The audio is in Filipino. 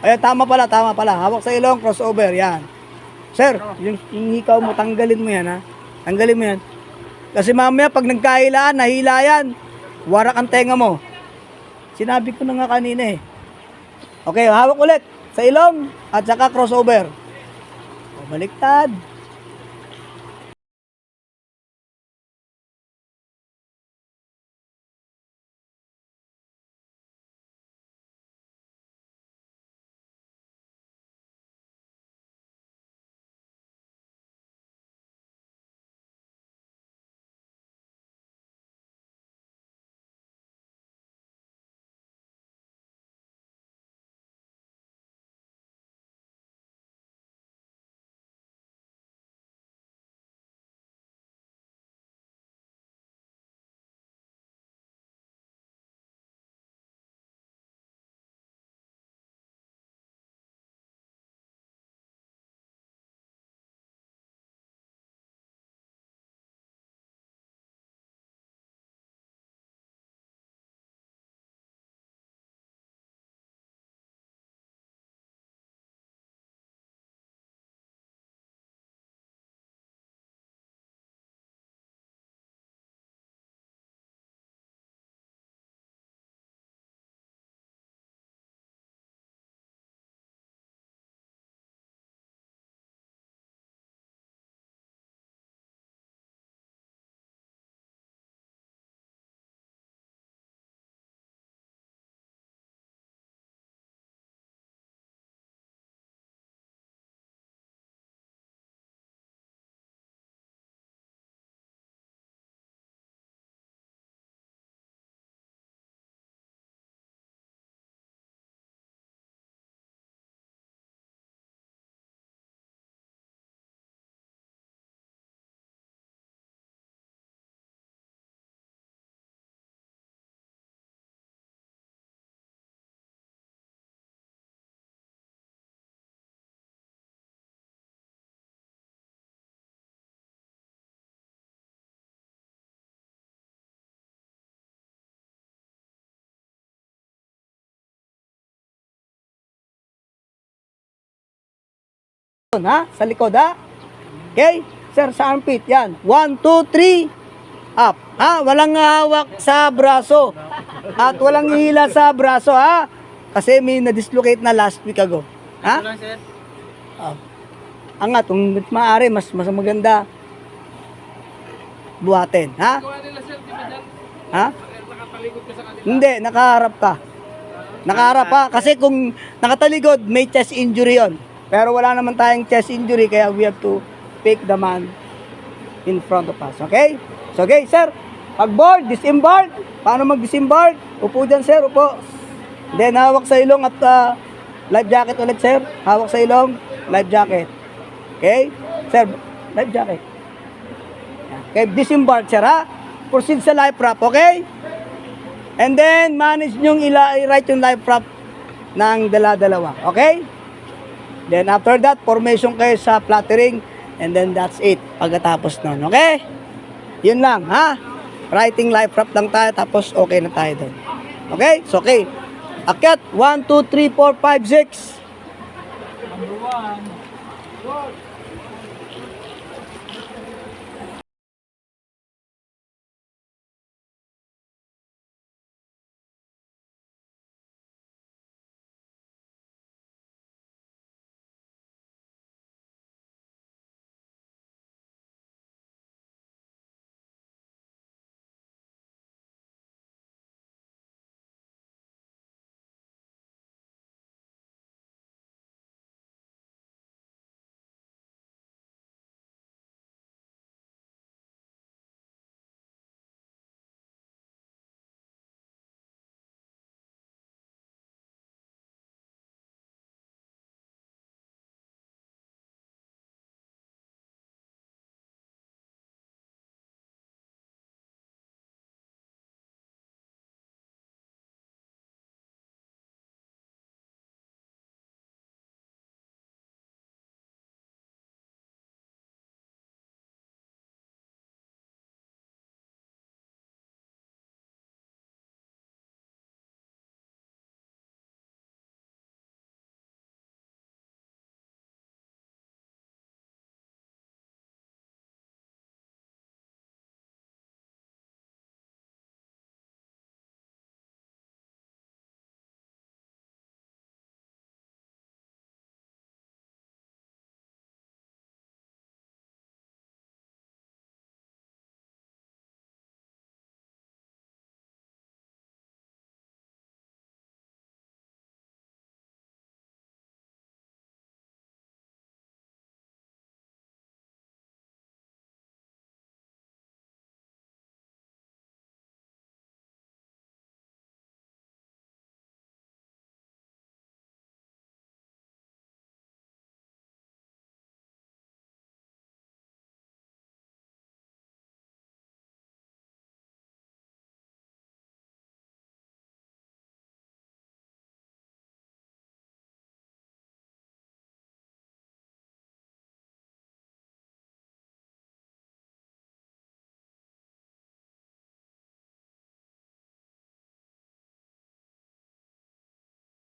Ayan, tama pala, tama pala. Hawak sa ilong, crossover, yan. Sir, yung hikaw mo, tanggalin mo yan, ha? Tanggalin mo yan. Kasi mamaya, pag nagkahilaan, nahila yan. Warak ang tenga mo. Sinabi ko na nga kanina eh. Okay, hawak ulit sa ilong at saka crossover. O, baliktad. Ha? Sa likod, ha? Okay? Sir, sa armpit, yan. 1, 2, 3, up. Ha? Walang hawak sa braso. At walang hila sa braso, ha? Kasi may na-dislocate na last week ago. Ha? Ito lang, sir. Angat, kung maaari, mas maganda buhatin, ha? Gawa nila, sir, di ba dyan? Ha? Nakatalikod ka sa kanila. Hindi, nakaharap ka. Nakaharap pa. Kasi kung nakataligod, may chest injury yon. Pero wala naman tayong chest injury, kaya we have to pick the man in front of us. Okay? So, okay, sir. Pag-board, disembark. Paano mag-disembark? Upo dyan, sir. Upo. Then, hawak sa ilong at life jacket ulit, sir. Hawak sa ilong, life jacket. Okay? Sir, life jacket. Okay, disembark, sir, ha? Proceed sa life wrap, okay? And then, manage nyong i-write yung life wrap ng dala-dalawa. Okay? Then, after that, formation kayo sa fluttering. And then, that's it. Pagkatapos nun. Okay? Yun lang, ha? Writing life wrap lang tayo, tapos okay na tayo doon. Okay? So, okay. Akyat. 1, 2, 3, 4, 5, 6. Number 1.